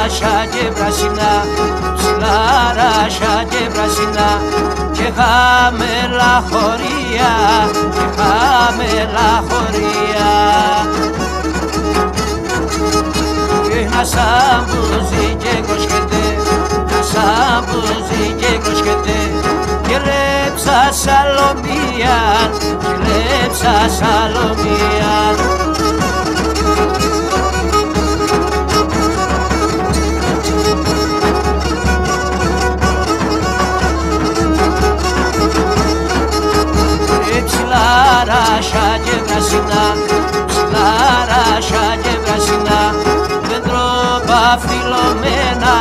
ψηλά και πράσινα, ψηλά και πράσινα, και χαμηλά χωρία, και χαμηλά χωρία. Να σαμπούζει και κοσκετέ, να σαμπούζει και κοσκετέ, και λέψα Σαλομία, και λέψα Σαλομία. Ψηλάρασα και πράσινα, ψηλάρασα και πράσινα, τρόπα φιλωμένα,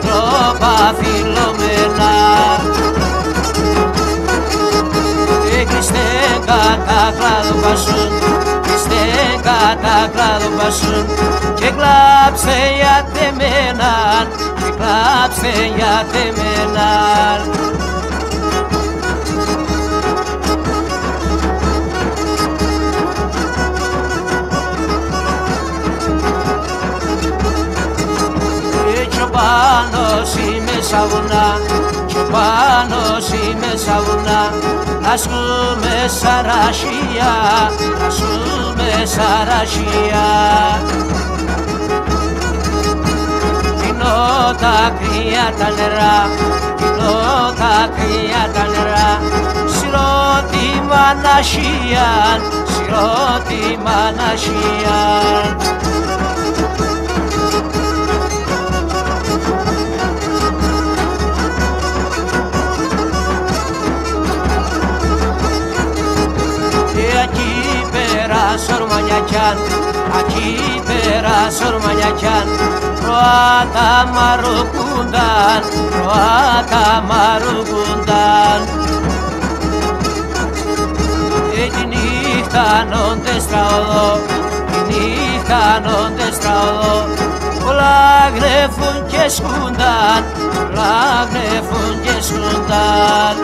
τρόπα φιλωμένα. Κλείστε κατά κλάδο πασούν, κλείστε κατά κλάδο πασούν, και κλάψτε για τεμέναν, και κλάψτε για τεμέναν. Τσοπάνος είμαι σαν βουνά, τσοπάνος είμαι σαν βουνά, να ζούμε σαρασία, να ζούμε σαρασία. Πίνω τα κρύα τα νερά, πίνω τα κρύα τα νερά, σειρώ τη μανασία, σειρώ τη μανασία. Σορμανιακιάν, aquí πέρα σορμανιακιάν, ροάτα μαροκούνταν, ροάτα μαροκούνταν. Τη νύχτα νόντες τραοδό, τη νύχτα νόντες τραοδό, όλα γνέφουν και σκούνταν, όλα γνέφουν και σκούνταν.